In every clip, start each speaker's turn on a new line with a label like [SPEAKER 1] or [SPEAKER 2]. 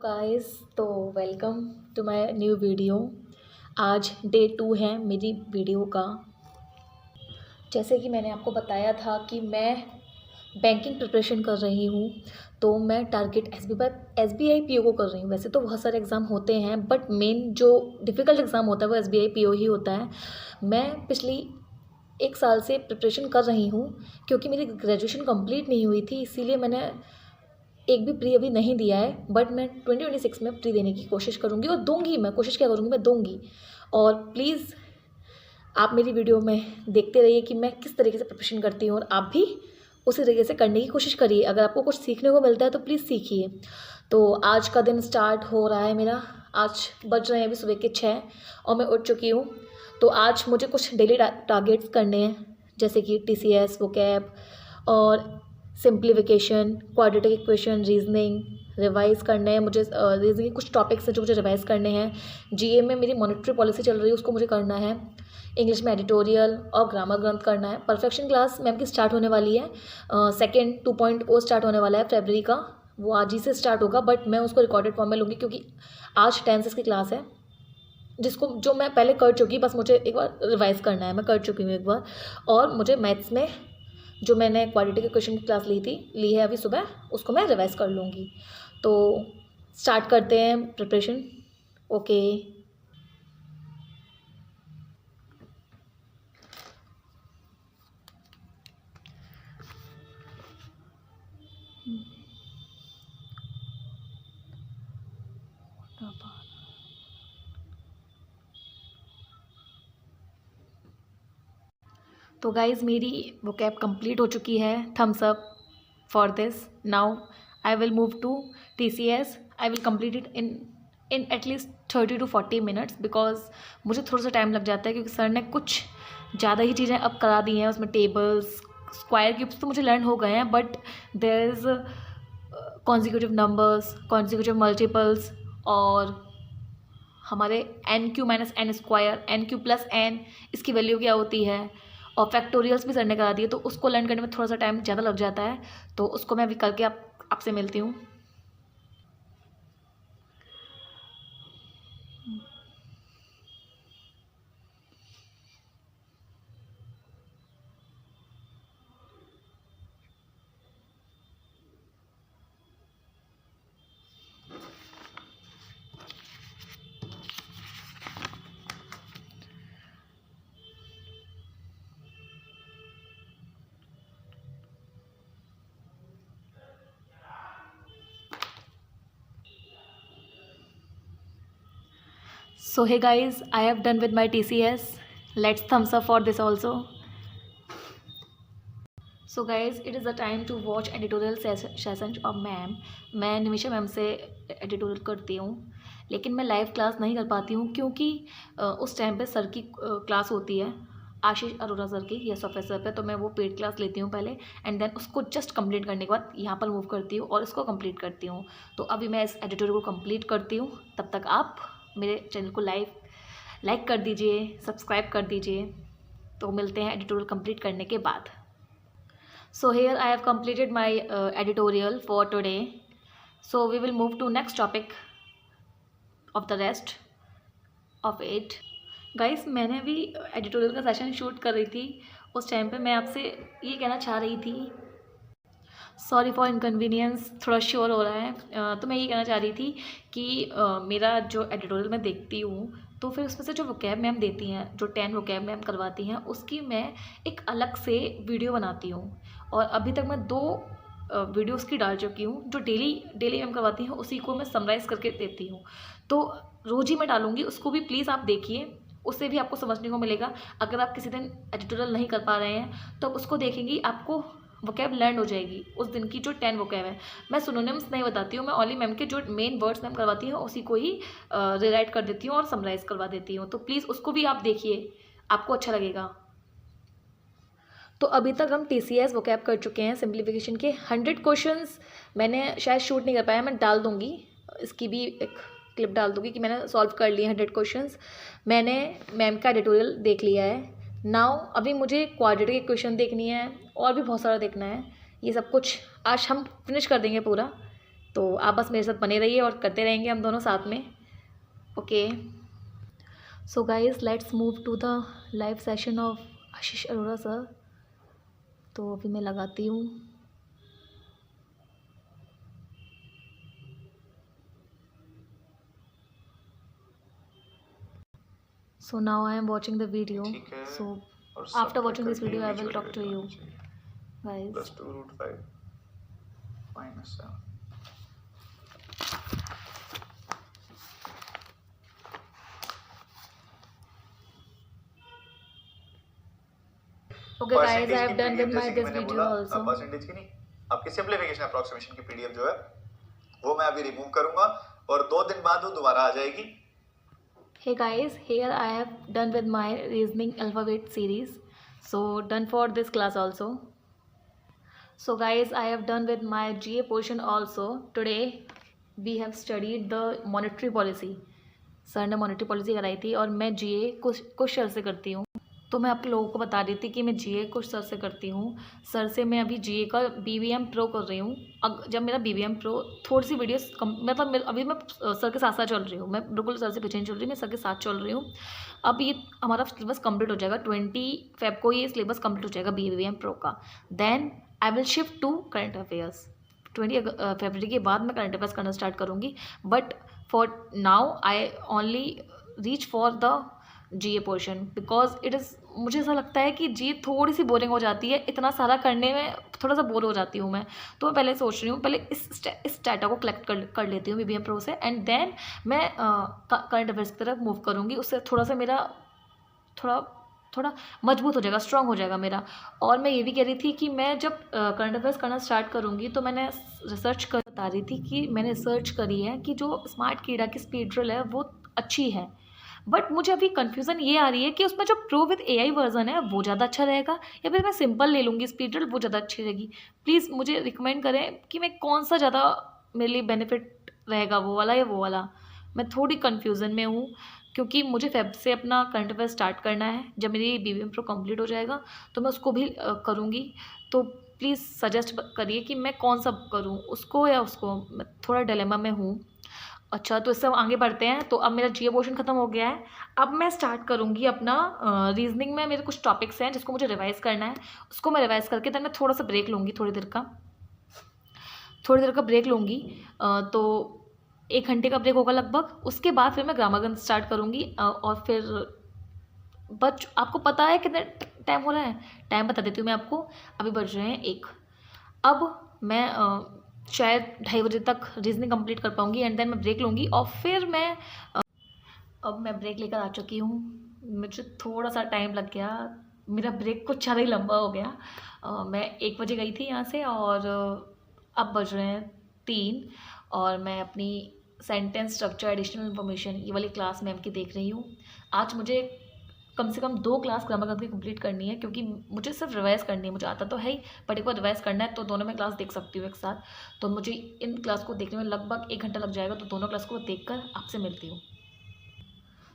[SPEAKER 1] Guys, तो welcome to my new video. आज day 2 है मेरी वीडियो का। जैसे कि मैंने आपको बताया था कि मैं बैंकिंग प्रिपरेशन कर रही हूँ, तो मैं टारगेट एसबीआई पीओ को कर रही हूँ। वैसे तो बहुत सारे एग्ज़ाम होते हैं, बट मेन जो डिफ़िकल्ट एग्ज़ाम होता है वो एसबीआई पीओ ही होता है। मैं पिछली 1 साल से प्रिपरेशन कर रही हूँ, क्योंकि मेरी ग्रेजुएशन कंप्लीट नहीं हुई थी, इसीलिए मैंने एक भी प्री अभी नहीं दिया है। बट मैं 2026 में प्री देने की कोशिश करूँगी और दूँगी। मैं कोशिश क्या करूँगी, मैं दूँगी। और प्लीज़ आप मेरी वीडियो में देखते रहिए कि मैं किस तरीके से प्रिपरेशन करती हूँ, और आप भी उसी तरीके से करने की कोशिश करिए। अगर आपको कुछ सीखने को मिलता है तो प्लीज़ सीखिए। तो आज का दिन स्टार्ट हो रहा है मेरा। आज बज रहे हैं अभी सुबह के 6 और मैं उठ चुकी हूँ। तो आज मुझे कुछ डेली टारगेट्स करने हैं, जैसे कि टीसीएस, वोकैब और simplification, quadratic equation, reasoning revise करने हैं मुझे। रीजनिंग के कुछ टॉपिक्स हैं जो मुझे रिवाइज़ करने हैं। जीए में मेरी मॉनेटरी पॉलिसी चल रही है, उसको मुझे करना है। इंग्लिश में एडिटोरियल और ग्रामर ग्रंथ करना है। परफेक्शन क्लास मैम की स्टार्ट होने वाली है। सेकेंड 2.0 स्टार्ट होने वाला है फरवरी का। वो आज ही से स्टार्ट होगा, बट मैं उसको रिकॉर्डेड फॉर्म में लूँगी, क्योंकि आज टेंसेस की क्लास है, जिसको जो मैं पहले कर चुकी, बस मुझे एक बार रिवाइज़ करना है। मैं कर चुकी हूँ एक बार। और मुझे मैथ्स में जो मैंने क्वाड्रेटिक इक्वेशन की क्लास ली है अभी सुबह, उसको मैं रिवाइज़ कर लूँगी। तो स्टार्ट करते हैं प्रिपरेशन। ओके। तो गाइज़, मेरी वोकैब कंप्लीट हो चुकी है। Thumbs up for this. Now I will move to TCS. I will complete it in at least 30 to 40 minutes, because मुझे थोड़ा सा टाइम लग जाता है, क्योंकि सर ने कुछ ज़्यादा ही चीज़ें अब करा दी हैं। उसमें टेबल्स, स्क्वायर क्यूब्स तो मुझे लर्न हो गए हैं, but there is consecutive numbers, consecutive multiples, और हमारे n cube minus n square, n cube plus n, इसकी वैल्यू क्या होती है, और फैक्टोरियल्स भी सर ने करा दिए। तो उसको लर्न करने में थोड़ा सा टाइम ज़्यादा लग जाता है, तो उसको मैं अभी करके आपसे मिलती हूँ। So hey guys, I have done with my TCS. Let's thumbs up for this also. So guys, it is the time to watch editorial session of ma'am. मैं निमिषा मैम से एडिटोरियल करती हूँ, लेकिन मैं लाइव क्लास नहीं कर पाती हूँ, क्योंकि उस टाइम पे सर की क्लास होती है, आशीष अरोरा सर की या प्रोफेसर पे। तो मैं वो पेड क्लास लेती हूँ पहले, एंड देन उसको जस्ट कंप्लीट करने के बाद यहाँ पर मूव करती हूँ और इसको कंप्लीट करती हूँ। तो अभी मैं इस एडिटोरियल को कंप्लीट करती हूँ। तब तक आप मेरे चैनल को लाइक कर दीजिए, सब्सक्राइब कर दीजिए। तो मिलते हैं एडिटोरियल कंप्लीट करने के बाद। So here I have completed my editorial for today. So we will move to next topic of the rest of it. Guys, मैंने भी एडिटोरियल का सेशन शूट कर रही थी। उस टाइम पे मैं आपसे ये कहना चाह रही थी, सॉरी फॉर इनकन्वीनियंस, थोड़ा श्योर हो रहा है। तो मैं ये कहना चाह रही थी कि मेरा जो एडिटोरियल मैं देखती हूँ, तो फिर उसमें से जो वोकैब मैम देती हैं, जो 10 वोकैब मैम करवाती हैं, उसकी मैं एक अलग से वीडियो बनाती हूँ। और अभी तक मैं 2 वीडियोस की डाल चुकी हूँ, जो डेली मैम करवाती हैं, उसी को मैं समराइज़ करके देती हूँ। तो रोज़ ही मैं डालूँगी, उसको भी प्लीज़ आप देखिए, उससे भी आपको समझने को मिलेगा। अगर आप किसी दिन एडिटोरियल नहीं कर पा रहे हैं, तो आप उसको देखेंगी, आपको वोकैब लर्न हो जाएगी उस दिन की। जो 10 वोकैब है, मैं सिनोनिम्स नहीं बताती हूँ, मैं ओनली मैम के जो मेन वर्ड्स मैम करवाती हैं उसी को ही रिराइट कर देती हूँ और समराइज़ करवा देती हूँ। तो प्लीज़ उसको भी आप देखिए, आपको अच्छा लगेगा। तो अभी तक हम TCS वोकैब कर चुके हैं। सिंप्लीफिकेशन के 100 क्वेश्चंस मैंने शायद शूट नहीं कर पाया, मैं डाल दूँगी, इसकी भी एक क्लिप डाल दूँगी कि मैंने सॉल्व कर लिए 100 क्वेश्चंस। मैंने मैम का एडिटोरियल देख लिया है। नाउ अभी मुझे क्वाड्रेटिक इक्वेशन देखनी है और भी बहुत सारा देखना है। ये सब कुछ आज हम फिनिश कर देंगे पूरा। तो आप बस मेरे साथ बने रहिए और करते रहेंगे हम दोनों साथ में। Okay, so guys let's move to the live session of Ashish Arora sir. तो अभी मैं लगाती हूँ। So now I am watching the video. So after watching this video, I will talk to you guys.
[SPEAKER 2] +2√5 -7.
[SPEAKER 1] Okay guys, I have done with my this video also.
[SPEAKER 2] Percentage की नहीं, आपकी simplification approximation की PDF जो है वो मैं अभी remove करूंगा और 2 दिन बाद वो दोबारा आ जाएगी।
[SPEAKER 1] Hey guys, here I have done with my reasoning alphabet series. So done for this class also. So guys, I have done with my GA portion also. Today we have studied the monetary policy. Sir ने monetary policy कराई थी और मैं GA कुछ sir से करती हूँ। तो मैं आप लोगों को बता रही थी कि मैं GA कुछ सर से करती हूँ। सर से मैं अभी GA का BBM प्रो कर रही हूँ। जब मेरा BBM प्रो थोड़ी सी वीडियोस कम, मतलब अभी मैं सर के साथ साथ चल रही हूँ, मैं बिल्कुल सर से पीछे नहीं चल रही, मैं सर के साथ चल रही हूँ। अब ये हमारा सिलेबस कंप्लीट हो जाएगा, 20 फेब को ये सिलेबस कंप्लीट हो जाएगा BBM प्रो का। Then I will shift to current affairs. 20 फरवरी के बाद मैं करंट अफेयर्स करना स्टार्ट करूँगी। But for now I only reach for the GA portion because it is, मुझे ऐसा लगता है कि GA थोड़ी सी बोरिंग हो जाती है, इतना सारा करने में थोड़ा सा बोर हो जाती हूँ मैं। तो मैं पहले सोच रही हूँ, पहले इस डाटा को कलेक्ट कर लेती हूँ BBM प्रो से, एंड देन मैं करंट अफेयर्स की तरफ मूव करूँगी। उससे थोड़ा सा मेरा थोड़ा मजबूत हो जाएगा, स्ट्रांग हो जाएगा मेरा। और मैं ये भी कह रही थी कि मैं जब करंट अफेयर्स करना स्टार्ट करूँगी तो मैंने रिसर्च कर बता रही थी कि मैंने रिसर्च करी है कि जो स्मार्ट कीड़ा की स्पीड ड्रिल है वो अच्छी है। बट मुझे अभी कन्फ्यूज़न ये आ रही है कि उसमें जो प्रो विद AI वर्जन है वो ज़्यादा अच्छा रहेगा या फिर मैं सिंपल ले लूँगी स्पीड ड्रिल, वो ज़्यादा अच्छी रहेगी। प्लीज़ मुझे रिकमेंड करें कि मैं कौन सा ज़्यादा मेरे लिए बेनिफिट रहेगा, वो वाला या वो वाला। मैं थोड़ी कन्फ्यूज़न में हूँ क्योंकि मुझे फेब से अपना करंट अफेयर स्टार्ट करना है। जब मेरी BBM प्रो कंप्लीट हो जाएगा तो मैं उसको भी करूँगी। तो प्लीज़ सजेस्ट करिए कि मैं कौन सा करूँ, उसको या उसको। मैं थोड़ा डिलेमा में हूँ। अच्छा, तो इससे हम आगे बढ़ते हैं। तो अब मेरा GA पोर्शन ख़त्म हो गया है। अब मैं स्टार्ट करूँगी अपना रीजनिंग में मेरे कुछ टॉपिक्स हैं जिसको मुझे रिवाइज़ करना है। उसको मैं रिवाइज़ करके देन मैं थोड़ा सा ब्रेक लूँगी, थोड़ी देर का ब्रेक लूँगी। तो 1 घंटे का ब्रेक होगा लगभग। उसके बाद फिर मैं ग्रामर स्टार्ट करूँगी और फिर आपको पता है कितने टाइम हो रहा है? टाइम बता देती हूँ मैं आपको। अभी बज रहे हैं 1। अब मैं शायद 2:30 बजे तक रीजनिंग कंप्लीट कर पाऊँगी एंड देन मैं ब्रेक लूँगी और फिर अब मैं ब्रेक लेकर आ चुकी हूँ। मुझे थोड़ा सा टाइम लग गया, मेरा ब्रेक कुछ ज़्यादा ही लंबा हो गया। मैं 1 बजे गई थी यहाँ से और अब बज रहे हैं 3 और मैं अपनी सेंटेंस स्ट्रक्चर, एडिशनल इन्फॉर्मेशन ये वाली क्लास मैम की देख रही हूँ। आज मुझे कम से कम 2 क्लास ग्रामर की कंप्लीट करनी है क्योंकि मुझे सिर्फ रिवाइज़ करनी है। मुझे आता तो है ही, बट एक बार रिवाइज़ करना है तो दोनों में क्लास देख सकती हूँ एक साथ। तो मुझे इन क्लास को देखने में लगभग 1 घंटा लग जाएगा, तो दोनों क्लास को देख कर आपसे मिलती हूँ।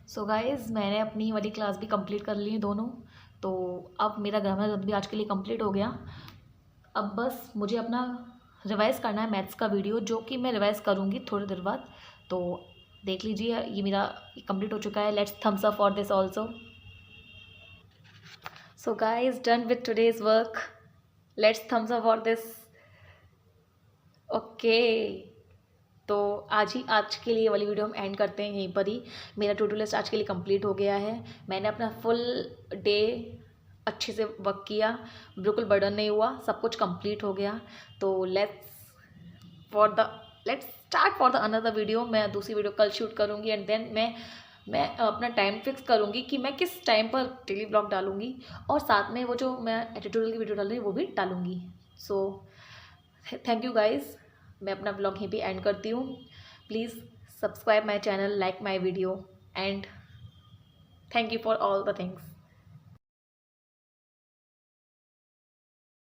[SPEAKER 1] सो गाइज़, मैंने अपनी वाली क्लास भी कंप्लीट कर ली है दोनों। तो अब मेरा ग्रामर भी आज के लिए कंप्लीट हो गया। अब बस मुझे अपना रिवाइज़ करना है मैथ्स का वीडियो, जो कि मैं रिवाइज़ करूँगी थोड़ी देर बाद। तो देख लीजिए, ये मेरा कंप्लीट हो चुका है। Let's thumbs up for this also. So guys, done with today's work. Let's thumbs up for this. Okay. तो आज के लिए वाली वीडियो हम एंड करते हैं यहीं पर ही। मेरा टू डू लिस्ट आज के लिए कंप्लीट हो गया है। मैंने अपना फुल डे अच्छे से वर्क किया, बिल्कुल बर्डन नहीं हुआ, सब कुछ कंप्लीट हो गया। तो let's start for the another video. मैं दूसरी वीडियो कल शूट करूँगी एंड देन मैं अपना टाइम फिक्स करूँगी कि मैं किस टाइम पर डेली ब्लॉग डालूँगी और साथ में वो जो मैं एडिटोरियल की वीडियो डाल रही हूँ वो भी डालूँगी। So thank you guys. मैं अपना ब्लॉग यहीं पे एंड करती हूँ। Please subscribe my channel, like my video and thank you for all the things.